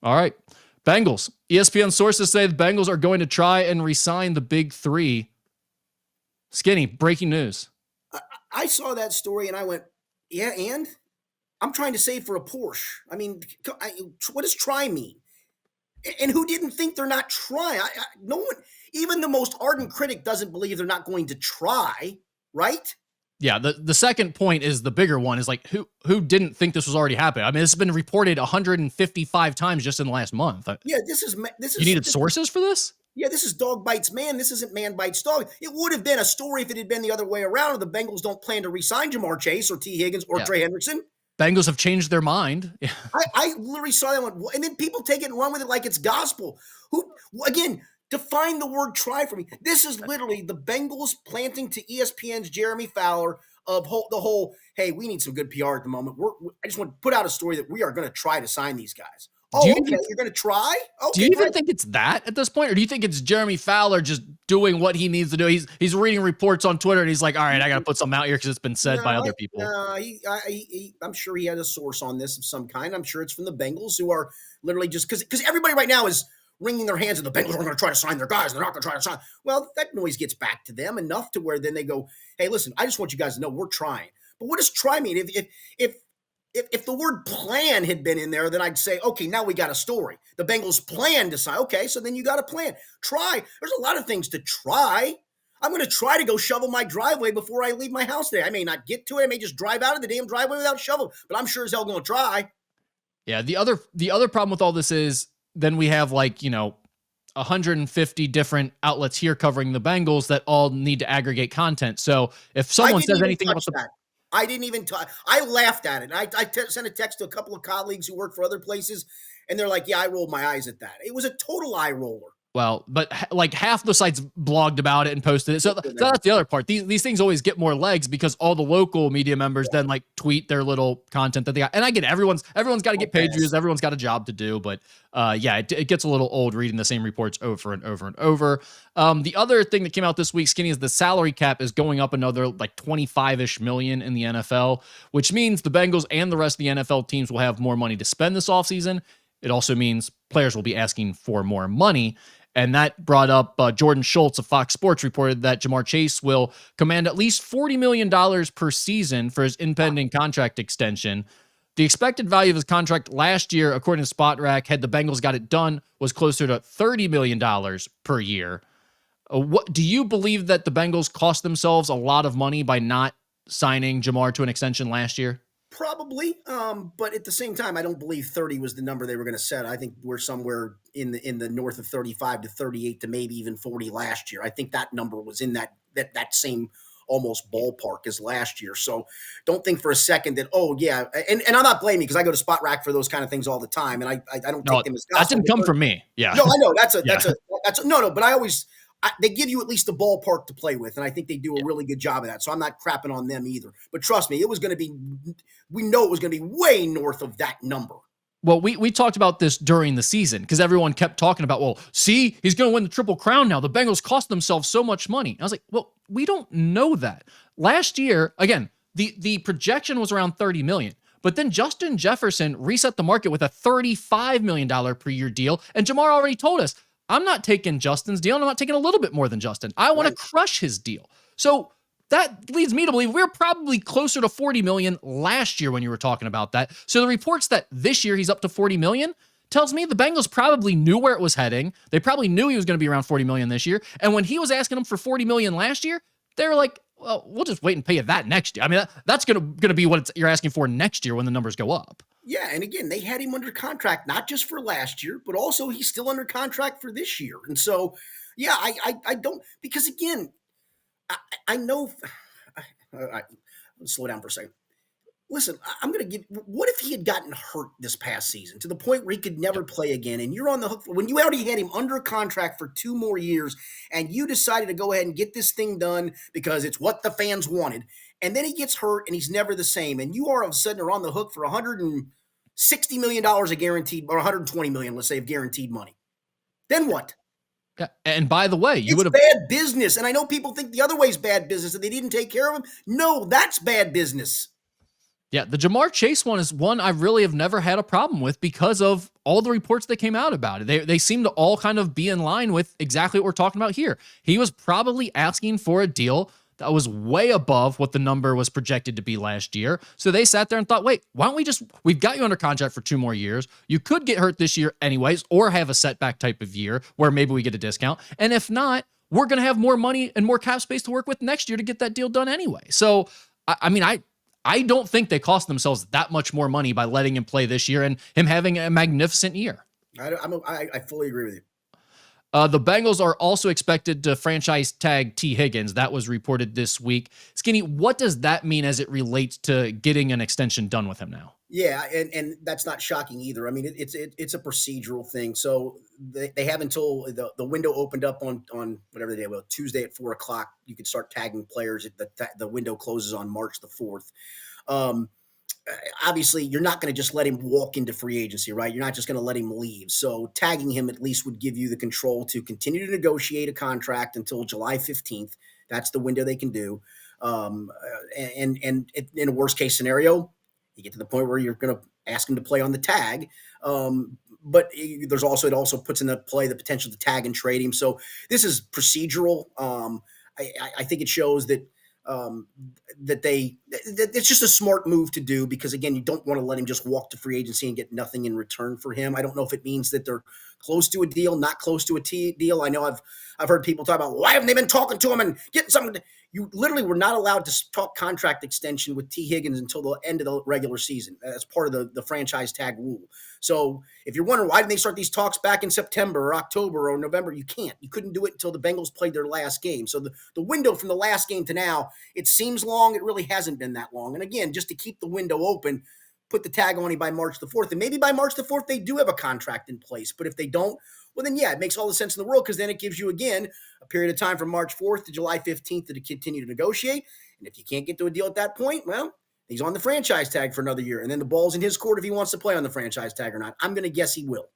All right. Bengals. ESPN sources say the Bengals are going to try and re-sign the big three. Skinny, breaking news. I saw that story and I went, yeah, and I'm trying to save for a Porsche. I mean, what does try mean? And who didn't think they're not trying? No one, even the most ardent critic doesn't believe they're not going to try, right? Yeah, the second point is the bigger one, is like who didn't think this was already happening? I mean, this has been reported 155 times just in the last month. Yeah, You needed sources for this? Yeah, this is dog bites man. This isn't man bites dog. It would have been a story if it had been the other way around. If the Bengals don't plan to re-sign Jamar Chase or T. Higgins or Trey Hendrickson. Bengals have changed their mind. I literally saw that one, and then people take it and run with it like it's gospel. Who, again, define the word try for me. This is literally the Bengals planting to ESPN's Jeremy Fowler of the whole, hey, we need some good PR at the moment. I just want to put out a story that we are going to try to sign these guys. Oh, okay, you're going to try? Okay, do you even think it's that at this point? Or do you think it's Jeremy Fowler just doing what he needs to do? He's reading reports on Twitter and he's like, all right, I got to put something out here because it's been said by other people. I'm sure he had a source on this of some kind. I'm sure it's from the Bengals, who are literally just because everybody right now is wringing their hands and the Bengals are going to try to sign their guys. They're not going to try to sign. Well, that noise gets back to them enough to where then they go, hey, listen, I just want you guys to know we're trying. But what does try mean? If the word plan had been in there, then I'd say, okay, now we got a story. The Bengals plan to sign. Okay, so then you got a plan. Try. There's a lot of things to try. I'm going to try to go shovel my driveway before I leave my house today. I may not get to it. I may just drive out of the damn driveway without shovel, but I'm sure as hell going to try. Yeah, the other problem with all this is then we have 150 different outlets here covering the Bengals that all need to aggregate content. So if someone says anything about that. I didn't even talk. I laughed at it. I sent a text to a couple of colleagues who work for other places, and they're like, yeah, I rolled my eyes at that. It was a total eye roller. Well, but half the sites blogged about it and posted it. So that's the other part. These things always get more legs because all the local media members then tweet their little content that they got. And I get it. Everyone's got to get page views. Everyone's got a job to do. But it gets a little old reading the same reports over and over and over. The other thing that came out this week, Skinny, is the salary cap is going up another 25-ish million in the NFL, which means the Bengals and the rest of the NFL teams will have more money to spend this offseason. It also means players will be asking for more money. And that brought up Jordan Schultz of Fox Sports reported that Jamar Chase will command at least $40 million per season for his impending contract extension. The expected value of his contract last year, according to SpotRack, had the Bengals got it done, was closer to $30 million per year. What do you believe that the Bengals cost themselves a lot of money by not signing Jamar to an extension last year? Probably, but at the same time, I don't believe 30 was the number they were going to set. I think we're somewhere in the north of 35 to 38 to maybe even 40 last year. I think that number was in that same almost ballpark as last year. So don't think for a second that, oh yeah, and I'm not blaming because I go to SpotRack for those kind of things all the time, and I don't take them as gospel. That didn't come from me. Yeah, no, I know that's no, but I always. They give you at least a ballpark to play with, and I think they do a really good job of that. So I'm not crapping on them either. But trust me, we know it was going to be way north of that number. Well, we talked about this during the season because everyone kept talking about, well, see, he's going to win the Triple Crown now. The Bengals cost themselves so much money. And I was like, well, we don't know that. Last year, again, the projection was around $30 million. But then Justin Jefferson reset the market with a $35 million per year deal. And Jamar already told us, I'm not taking Justin's deal, and I'm not taking a little bit more than Justin. I want to crush his deal. So that leads me to believe we're probably closer to $40 million last year when you were talking about that. So the reports that this year he's up to $40 million tells me the Bengals probably knew where it was heading. They probably knew he was going to be around $40 million this year. And when he was asking them for $40 million last year, they were like, well, we'll just wait and pay you that next year. I mean, that's going to be what you're asking for next year when the numbers go up. Yeah, and again, they had him under contract, not just for last year, but also he's still under contract for this year. And so, yeah, I don't, because again, I know, let's slow down for a second. Listen, I'm going to give, what if he had gotten hurt this past season to the point where he could never play again, and you're on the hook for, when you already had him under contract for 2 more years, and you decided to go ahead and get this thing done because it's what the fans wanted, and then he gets hurt and he's never the same, and you all of a sudden are on the hook for $160 million of guaranteed, or $120 million, let's say, of guaranteed money. Then what? Yeah, and by the way, it's bad business, and I know people think the other way is bad business, and they didn't take care of him. No, that's bad business. Yeah, the Jamar Chase one is one I really have never had a problem with because of all the reports that came out about it. They seem to all kind of be in line with exactly what we're talking about here. He was probably asking for a deal that was way above what the number was projected to be last year. So they sat there and thought, wait, why don't we've got you under contract for 2 more years. You could get hurt this year anyways, or have a setback type of year where maybe we get a discount. And if not, we're going to have more money and more cap space to work with next year to get that deal done anyway. So, I don't think they cost themselves that much more money by letting him play this year and him having a magnificent year. I fully agree with you. The Bengals are also expected to franchise tag T. Higgins. That was reported this week. Skinny, what does that mean as it relates to getting an extension done with him now? Yeah, and that's not shocking either. I mean, it's a procedural thing. So they have until the window opened up on whatever the day was, Tuesday at 4 o'clock. You could start tagging players. The window closes on March the 4th. Um, Obviously, you're not going to just let him walk into free agency, right? You're not just going to let him leave. So tagging him at least would give you the control to continue to negotiate a contract until July 15th. That's the window they can do. And in a worst case scenario, you get to the point where you're going to ask him to play on the tag. But it also puts into play the potential to tag and trade him. So this is procedural. I think it shows that it's just a smart move to do because again, you don't want to let him just walk to free agency and get nothing in return for him. I don't know if it means that they're close to a deal, not close to a deal. I know I've heard people talk about why haven't they been talking to him and getting something. You literally were not allowed to talk contract extension with T. Higgins until the end of the regular season. That's part of the franchise tag rule. So if you're wondering why didn't they start these talks back in September or October or November, you can't. You couldn't do it until the Bengals played their last game. So the window from the last game to now, it seems long. It really hasn't been that long. And again, just to keep the window open, put the tag on him by March the 4th. And maybe by March the 4th, they do have a contract in place. But if they don't, well, then, yeah, it makes all the sense in the world because then it gives you, again, a period of time from March 4th to July 15th to continue to negotiate. And if you can't get to a deal at that point, well, he's on the franchise tag for another year. And then the ball's in his court if he wants to play on the franchise tag or not. I'm going to guess he will.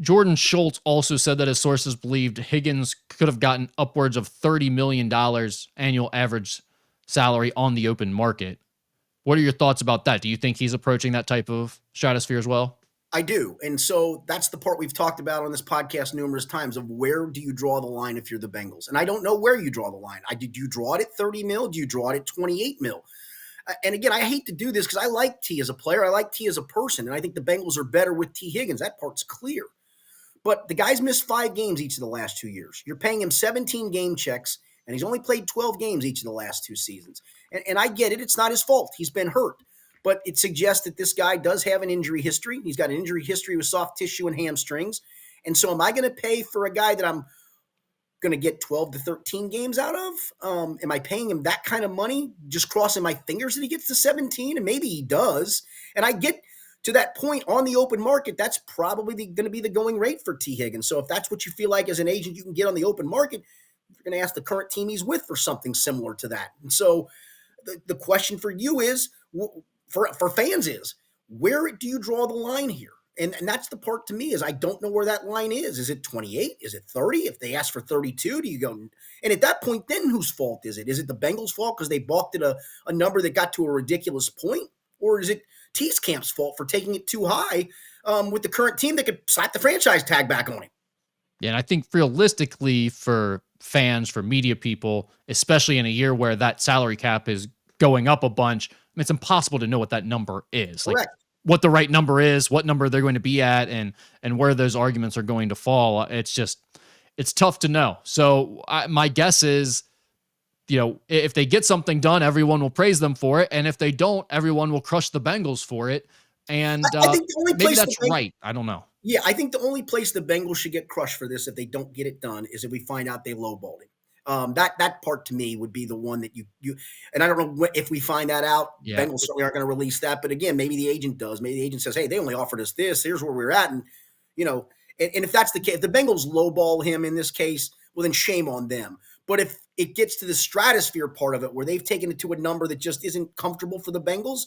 Jordan Schultz also said that his sources believed Higgins could have gotten upwards of $30 million annual average salary on the open market. What are your thoughts about that? Do you think he's approaching that type of stratosphere as well? I do. And so that's the part we've talked about on this podcast numerous times of where do you draw the line if you're the Bengals? And I don't know where you draw the line. Do you draw it at 30 mil? Do you draw it at 28 mil? And again, I hate to do this because I like T as a player. I like T as a person. And I think the Bengals are better with T. Higgins. That part's clear. But the guy's missed 5 games each of the last 2 years. You're paying him 17 game checks, and he's only played 12 games each of the last 2 seasons. And I get it. It's not his fault. He's been hurt. But it suggests that this guy does have an injury history. He's got an injury history with soft tissue and hamstrings. And so am I going to pay for a guy that I'm going to get 12 to 13 games out of? Am I paying him that kind of money, just crossing my fingers that he gets to 17? And maybe he does. And I get to that point on the open market, that's probably going to be the going rate for T. Higgins. So if that's what you feel like as an agent you can get on the open market, you're going to ask the current team he's with for something similar to that. And so the question for you is, for fans is, where do you draw the line here? And that's the part to me is I don't know where that line is. Is it 28? Is it 30? If they ask for 32, do you go? And at that point, then whose fault is it? Is it the Bengals' fault because they balked at a number that got to a ridiculous point? Or is it T's camp's fault for taking it too high with the current team that could slap the franchise tag back on him? Yeah, and I think realistically for fans, for media people, especially in a year where that salary cap is going up a bunch, it's impossible to know what that number is. Correct. Like what the right number is, what number they're going to be at, and where those arguments are going to fall. It's tough to know. So my guess is, if they get something done, everyone will praise them for it. And if they don't, everyone will crush the Bengals for it. And I think the only maybe place that's right. I don't know. Yeah, I think the only place the Bengals should get crushed for this if they don't get it done is if we find out they lowballed him. That part to me would be the one that you and I don't know if we find that out. Yeah. Bengals certainly aren't going to release that, but again, maybe the agent does. Maybe the agent says, "Hey, they only offered us this. Here's where we're at," and and if that's the case, if the Bengals lowball him in this case, well, then shame on them. But if it gets to the stratosphere part of it, where they've taken it to a number that just isn't comfortable for the Bengals,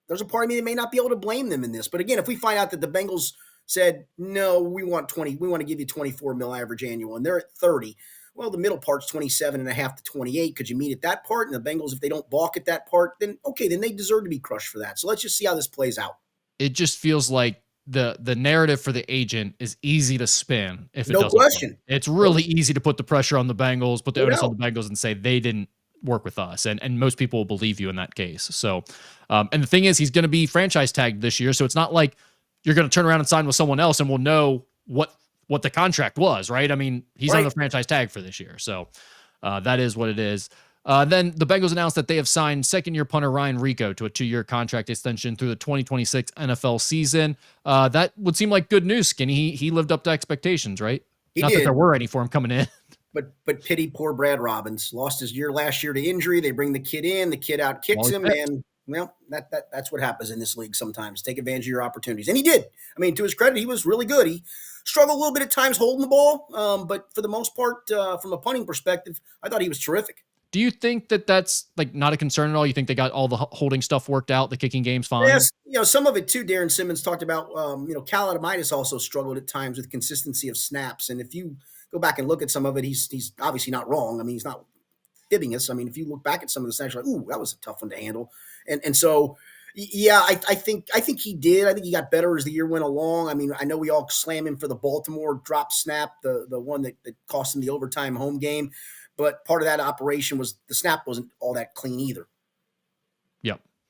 there's a part of me that may not be able to blame them in this. But again, if we find out that the Bengals said, "No, we want 20, we want to give you 24 mil average annual," and they're at 30. Well, the middle part's 27.5 to 28. Could you meet at that part? And the Bengals, if they don't balk at that part, then okay, then they deserve to be crushed for that. So let's just see how this plays out. It just feels like the narrative for the agent is easy to spin if it No doesn't work. question. It's really easy to put the pressure on the Bengals, put the No onus on doubt. the Bengals and say they didn't work with us. And most people will believe you in that case. So and the thing is he's going to be franchise tagged this year. So it's not like you're going to turn around and sign with someone else and we'll know what the contract was, right? I mean, he's on Right. the franchise tag for this year. So that is what it is. Then the Bengals announced that they have signed second-year punter Ryan Rico to a 2-year contract extension through the 2026 NFL season. That would seem like good news, Skinny. He lived up to expectations, right? He Not that there did. were any for him coming in. But pity poor Brad Robbins. Lost his year last year to injury. They bring the kid in, the kid out kicks Always him, pissed. and well, that's what happens in this league sometimes. Take advantage of your opportunities. And he did. I mean, to his credit, he was really good. He struggled a little bit at times holding the ball, but for the most part, from a punting perspective, I thought he was terrific. Do you think that that's like not a concern at all? You think they got all the holding stuff worked out, the kicking game's fine? Yes, some of it too. Darren Simmons talked about. Cal Adamitis also struggled at times with consistency of snaps, and if you go back and look at some of it, he's obviously not wrong. I mean, he's not fibbing us. I mean, if you look back at some of the snaps, you're like, ooh, that was a tough one to handle, and so. Yeah, I think he did. I think he got better as the year went along. I mean, I know we all slam him for the Baltimore drop snap, the one that cost him the overtime home game, but part of that operation was the snap wasn't all that clean either. Yep.